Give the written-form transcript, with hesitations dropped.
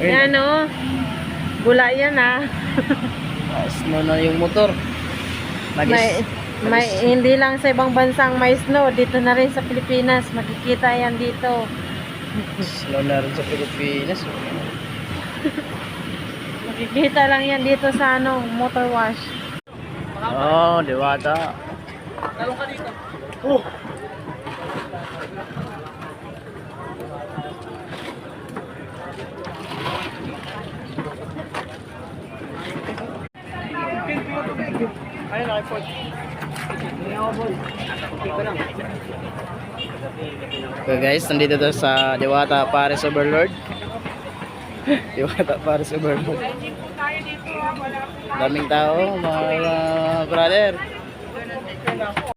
Yan o. Bula yan ah. Snow na yung motor. May hindi lang sa ibang bansang may snow, dito na rin sa Pilipinas, makikita yan dito. Snow na rin sa Pilipinas. Makikita lang yan dito sa ano, motor wash. Oh, Diwata. Talong ka dito. Ayun, nakipod. Okay guys, nandito tayo sa Diwata Paris Overlord. Diwata Paris Overlord. Daming tao, mga brother.